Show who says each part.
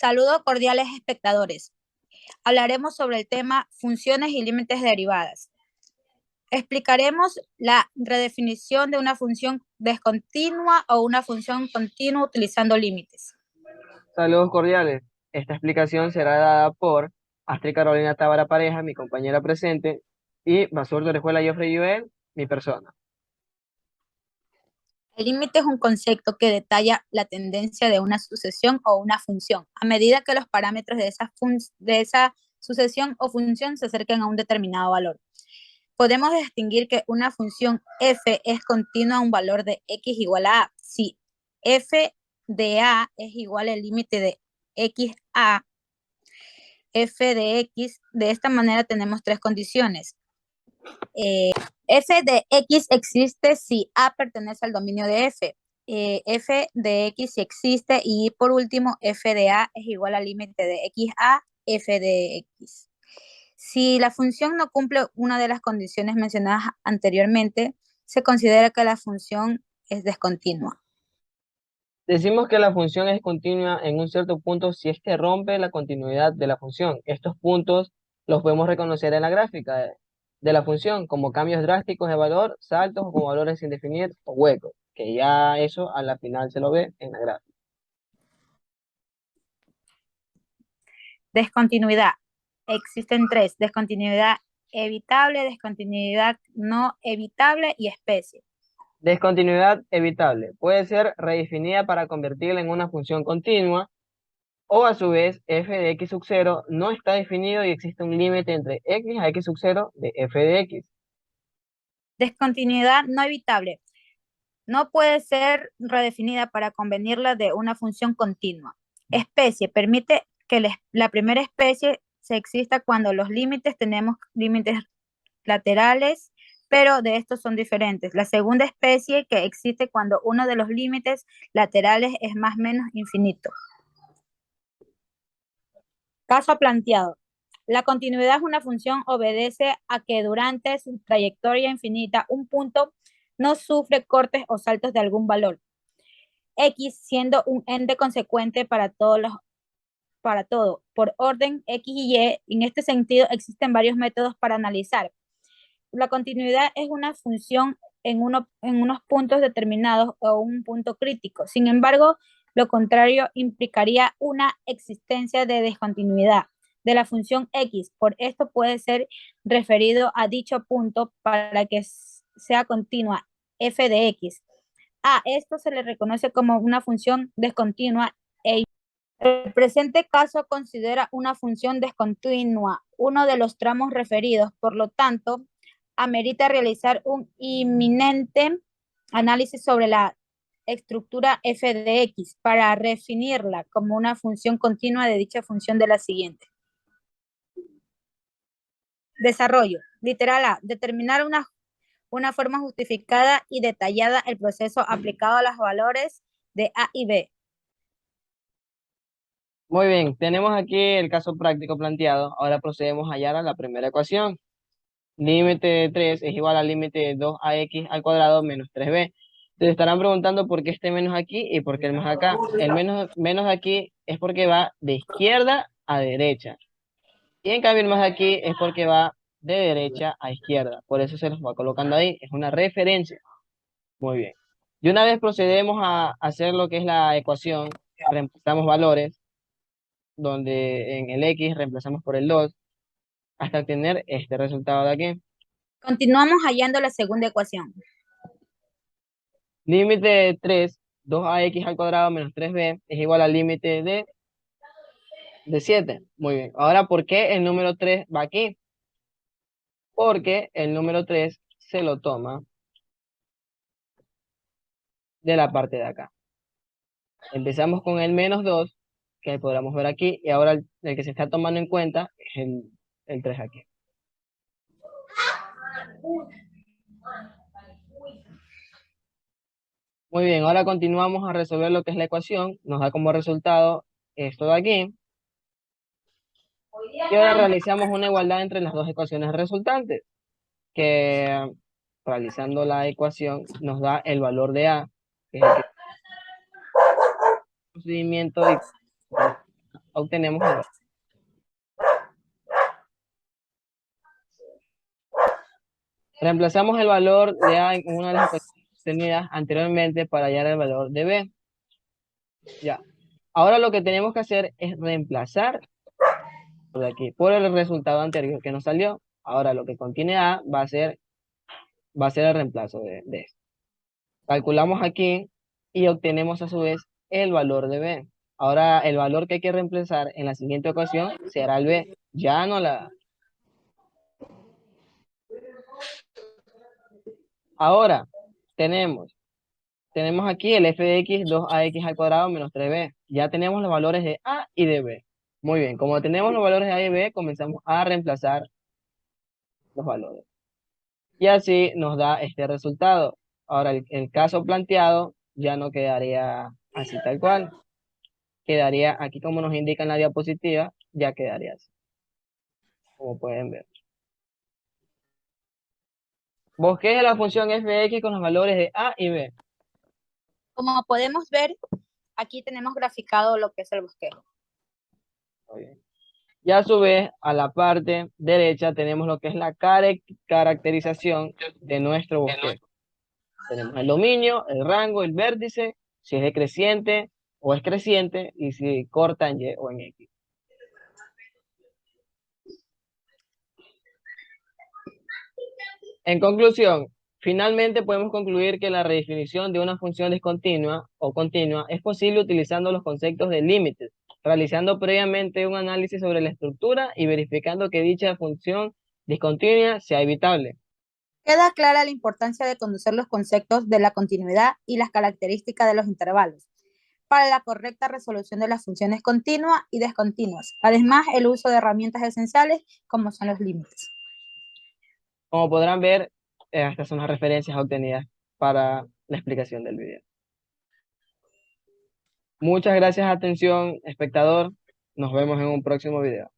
Speaker 1: Saludos cordiales espectadores. Hablaremos sobre el tema funciones y límites derivadas. Explicaremos la redefinición de una función discontinua o una función continua utilizando límites.
Speaker 2: Saludos cordiales. Esta explicación será dada por Astrid Carolina Tábara Pareja, mi compañera presente, y Basurto de la Escuela Joffrey Joel, mi persona.
Speaker 1: El límite es un concepto que detalla la tendencia de una sucesión o una función, a medida que los parámetros de esa sucesión o función se acerquen a un determinado valor. Podemos distinguir que una función f es continua a un valor de x igual a a. Si f de a es igual al límite de x a f de x, de esta manera tenemos tres condiciones. F de x existe si a pertenece al dominio de f. F de x si existe y por último f de a es igual al límite de x a f de x. Si la función no cumple una de las condiciones mencionadas anteriormente, se considera que la función es discontinua.
Speaker 2: Decimos que la función es continua en un cierto punto si es que rompe la continuidad de la función. Estos puntos los podemos reconocer en la gráfica de la función como cambios drásticos de valor, saltos o como valores sin definir o huecos, que ya eso a la final se lo ve en la gráfica.
Speaker 1: Discontinuidad. Existen tres: discontinuidad evitable, discontinuidad no evitable y especie.
Speaker 2: Discontinuidad evitable. Puede ser redefinida para convertirla en una función continua o a su vez f de x sub 0 no está definido y existe un límite entre x a x sub 0 de f de x.
Speaker 1: Discontinuidad no evitable. No puede ser redefinida para convenirla de una función continua. Especie. Permite que la primera especie se exista cuando los límites tenemos límites laterales, pero de estos son diferentes. La segunda especie que existe cuando uno de los límites laterales es más o menos infinito. Caso planteado. La continuidad es una función obedece a que durante su trayectoria infinita un punto no sufre cortes o saltos de algún valor. X siendo un ente consecuente para todo, por orden X y Y. En este sentido, existen varios métodos para analizar. La continuidad es una función en unos puntos determinados o un punto crítico. Sin embargo, lo contrario implicaría una existencia de discontinuidad de la función X. Por esto puede ser referido a dicho punto para que sea continua f de X. A esto se le reconoce como una función discontinua el presente caso considera una función discontinua uno de los tramos referidos, por lo tanto, amerita realizar un inminente análisis sobre la estructura f de x para definirla como una función continua de dicha función de la siguiente. Desarrollo. Literal A. Determinar una forma justificada y detallada el proceso aplicado a los valores de A y B.
Speaker 2: Muy bien, tenemos aquí el caso práctico planteado. Ahora procedemos a hallar a la primera ecuación. Límite de 3 es igual al límite de 2ax al cuadrado menos 3b. Te estarán preguntando por qué este menos aquí y por qué el más acá. El menos aquí es porque va de izquierda a derecha. Y en cambio el más aquí es porque va de derecha a izquierda. Por eso se los va colocando ahí. Es una referencia. Muy bien. Y una vez procedemos a hacer lo que es la ecuación, reemplazamos valores, donde en el x reemplazamos por el 2 hasta obtener este resultado de aquí.
Speaker 1: Continuamos hallando la segunda ecuación.
Speaker 2: Límite de 3, 2ax al cuadrado menos 3b es igual al límite de 7. Muy bien. Ahora, ¿por qué el número 3 va aquí? Porque el número 3 se lo toma de la parte de acá. Empezamos con el menos 2, que podríamos ver aquí, y ahora el que se está tomando en cuenta es el 3 aquí. Muy bien, ahora continuamos a resolver lo que es la ecuación. Nos da como resultado esto de aquí. Y ahora realizamos una igualdad entre las dos ecuaciones resultantes, que realizando la ecuación nos da el valor de A, que es el procedimiento y obtenemos el valor. Reemplazamos el valor de A en una de las ecuaciones obtenidas anteriormente para hallar el valor de B. Ya. Ahora lo que tenemos que hacer es reemplazar por aquí, por el resultado anterior que nos salió. Ahora lo que contiene A va a ser el reemplazo de esto. Calculamos aquí y obtenemos a su vez el valor de B. Ahora el valor que hay que reemplazar en la siguiente ocasión será el B, ya no la A. Ahora tenemos aquí el f de x, 2ax al cuadrado menos 3b. Ya tenemos los valores de A y de B. Muy bien, como tenemos los valores de A y B, comenzamos a reemplazar los valores. Y así nos da este resultado. Ahora el caso planteado ya no quedaría así tal cual. Quedaría aquí como nos indica en la diapositiva, ya quedaría así. Como pueden ver. Bosqueje la función f de x con los valores de A y B.
Speaker 1: Como podemos ver, aquí tenemos graficado lo que es el bosquejo.
Speaker 2: Muy bien. Y a su vez, a la parte derecha tenemos lo que es la caracterización de nuestro bosquejo. Tenemos el dominio, el rango, el vértice, si es decreciente o es creciente, y si corta en Y o en X. En conclusión, finalmente podemos concluir que la redefinición de una función discontinua o continua es posible utilizando los conceptos de límites, realizando previamente un análisis sobre la estructura y verificando que dicha función discontinua sea evitable.
Speaker 1: Queda clara la importancia de conocer los conceptos de la continuidad y las características de los intervalos para la correcta resolución de las funciones continuas y discontinuas. Además, el uso de herramientas esenciales como son los límites.
Speaker 2: Como podrán ver, estas son las referencias obtenidas para la explicación del video. Muchas gracias, atención, espectador. Nos vemos en un próximo video.